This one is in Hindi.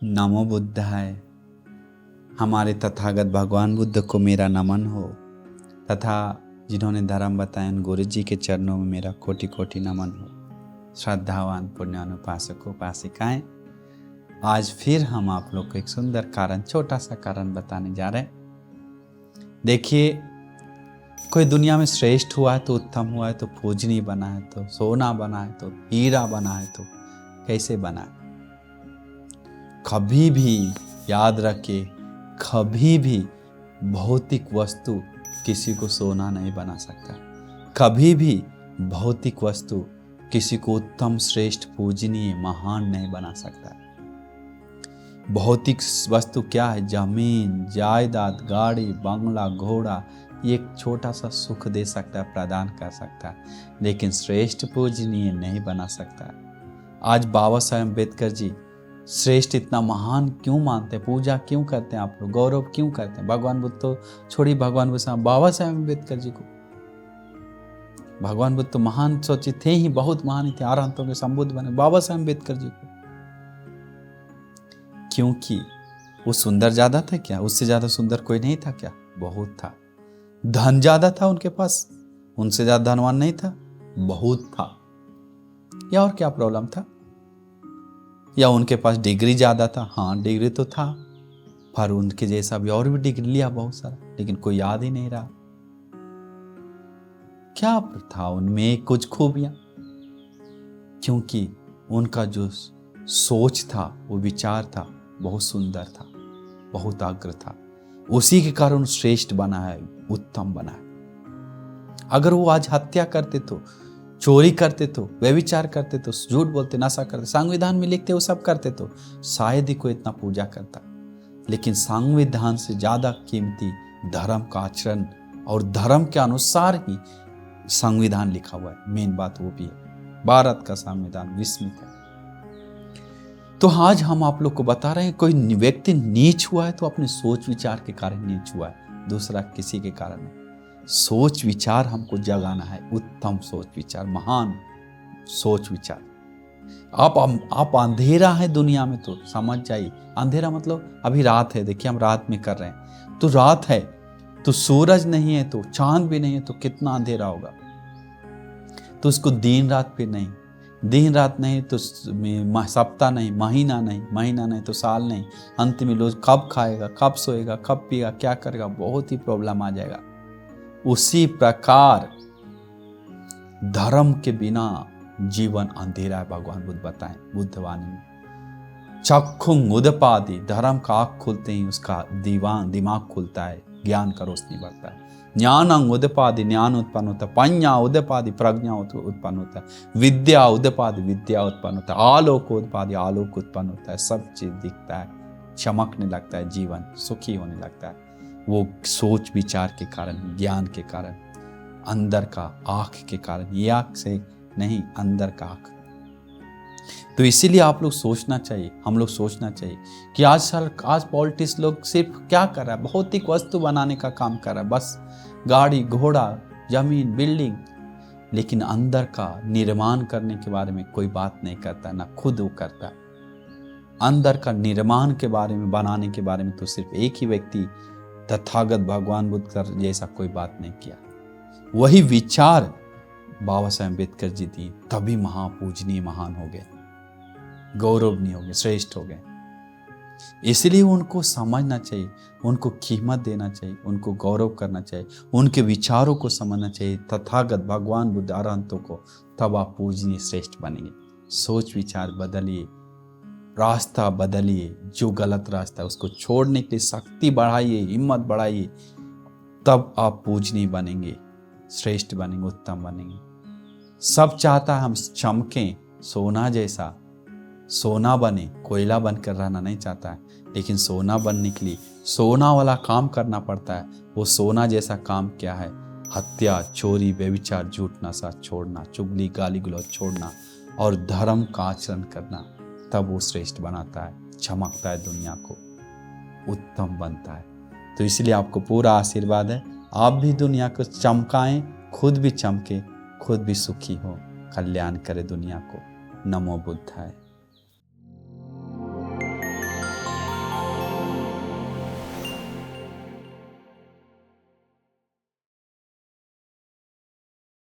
नमो बुद्धाय। हमारे तथागत भगवान बुद्ध को मेरा नमन हो तथा जिन्होंने धर्म बताए उन गुरु जी के चरणों में मेरा कोटि कोटि नमन हो। श्रद्धावान पुण्यानुपासकों उपासिकाएं, आज फिर हम आप लोग को एक सुंदर कारण, छोटा सा कारण बताने जा रहे हैं। देखिए, कोई दुनिया में श्रेष्ठ हुआ है तो उत्तम हुआ है तो पूजनीय बना है तो सोना बना है तो हीरा बना है तो कैसे बना है। कभी भी याद रखिए, कभी भी भौतिक वस्तु किसी को सोना नहीं बना सकता। कभी भी भौतिक वस्तु किसी को उत्तम, श्रेष्ठ, पूजनीय, महान नहीं बना सकता। भौतिक वस्तु क्या है? जमीन, जायदाद, गाड़ी, बंगला, घोड़ा, ये एक छोटा सा सुख दे सकता है, प्रदान कर सकता है, लेकिन श्रेष्ठ, पूजनीय नहीं बना सकता। आज बाबा साहेब अम्बेडकर जी श्रेष्ठ, इतना महान क्यों मानते हैं? पूजा क्यों करते हैं आप लोग? गौरव क्यों करते हैं? भगवान बुद्ध तो छोड़ी, भगवान बुद्ध बाबा साहेब अम्बेडकर जी को, भगवान बुद्ध तो महान सोचे थे ही, बहुत महान थे, अरहंतों के संबुद्ध बने। बाबा साहेब अम्बेडकर जी को क्योंकि वो सुंदर ज्यादा था क्या? उससे ज्यादा सुंदर कोई नहीं था क्या? बहुत था। धन ज्यादा था उनके पास, उनसे ज्यादा धनवान नहीं था, बहुत था। या और क्या प्रॉब्लम था? या उनके पास डिग्री ज्यादा था? हाँ, डिग्री तो था, पर उनके जैसा भी और भी डिग्री लिया बहुत सारा, लेकिन कोई याद ही नहीं रहा। क्या था उनमें? कुछ खूबियां, क्योंकि उनका जो सोच था, वो विचार था, बहुत सुंदर था, बहुत अग्र था। उसी के कारण श्रेष्ठ बना है, उत्तम बना है। अगर वो आज हत्या करते तो, चोरी करते तो, व्यभिचार करते तो, झूठ बोलते, नशा करते, संविधान में लिखते वो सब करते तो शायद ही कोई इतना पूजा करता। लेकिन संविधान से ज्यादा कीमती धर्म का आचरण और धर्म के अनुसार ही संविधान लिखा हुआ है। मेन बात वो भी है, भारत का संविधान विस्मित है। तो आज हम आप लोग को बता रहे हैं, कोई व्यक्ति नीच हुआ है तो अपने सोच विचार के कारण नीच हुआ है, दूसरा किसी के कारण नहीं। सोच विचार हमको जगाना है, उत्तम सोच विचार, महान सोच विचार। आप अंधेरा है दुनिया में तो समझ जाइए, अंधेरा मतलब अभी रात है। देखिए, हम रात में कर रहे हैं तो रात है, तो सूरज नहीं है तो चांद भी नहीं है तो कितना अंधेरा होगा। तो उसको दिन रात फिर नहीं, दिन रात नहीं तो सप्ताह नहीं, महीना नहीं, महीना नहीं तो साल नहीं, अंत में लोग कब खाएगा, कब सोएगा, कब पिएगा, क्या करेगा, बहुत ही प्रॉब्लम आ जाएगा। उसी प्रकार धर्म के बिना जीवन अंधेरा है, भगवान बुद्ध बताएं बुद्धवाणी में। चक्षुंग उदपादि, धर्म का आँख खुलते ही उसका दिमाग खुलता है, ज्ञान का रोशनी बढ़ता है। ज्ञानंग उदपादि, ज्ञान उत्पन्न होता है। पඤ्ञा उदपादि, प्रज्ञा उत्पन्न होता है। विद्या उदपादि, विद्या उत्पन्न होता है। आलोक उदपादि, आलोक उत्पन्न होता है। सब चीज दिखता है, चमकने लगता है, जीवन सुखी होने लगता है। वो सोच विचार के कारण, ज्ञान के कारण, अंदर का आँख के कारण। ये आँख से नहीं, अंदर का आँख। तो इसीलिए आप लोग सोचना चाहिए, हम लोग सोचना चाहिए कि आज पॉलिटिक्स लोग सिर्फ क्या कर रहा है? भौतिक वस्तु बनाने का काम कर रहा है, बस गाड़ी, घोड़ा, जमीन, बिल्डिंग, लेकिन अंदर का निर्माण करने के बारे में कोई बात नहीं करता, ना खुद वो करता। अंदर का निर्माण के बारे में, बनाने के बारे में तो सिर्फ एक ही व्यक्ति, तथागत भगवान बुद्ध का जैसा कोई बात नहीं किया। वही विचार बाबा साहेब अम्बेडकर जी दिए, तभी महापूजनीय, महान हो गए, गौरवनीय हो गए, श्रेष्ठ हो गए। इसलिए उनको समझना चाहिए, उनको कीमत देना चाहिए, उनको गौरव करना चाहिए, उनके विचारों को समझना चाहिए, तथागत भगवान बुद्ध अरहंतों को, तब आप पूजनीय, श्रेष्ठ बनेंगे। सोच विचार बदलिए, रास्ता बदलिए, जो गलत रास्ता है उसको छोड़ने के लिए शक्ति बढ़ाइए, हिम्मत बढ़ाइए, तब आप पूजनीय बनेंगे, श्रेष्ठ बनेंगे, उत्तम बनेंगे। सब चाहता है हम चमकें, सोना जैसा, सोना बने, कोयला बनकर रहना नहीं चाहता है, लेकिन सोना बनने के लिए सोना वाला काम करना पड़ता है। वो सोना जैसा काम क्या है? हत्या, चोरी, व्यभिचार, झूठ, नशा छोड़ना, चुगली, गाली गलौज छोड़ना और धर्म का आचरण करना, तब वो श्रेष्ठ बनाता है, चमकता है, दुनिया को उत्तम बनता है। तो इसलिए आपको पूरा आशीर्वाद है, आप भी दुनिया को चमकाएं, खुद भी चमके, खुद भी सुखी हो, कल्याण करे दुनिया को। नमो बुद्धाय।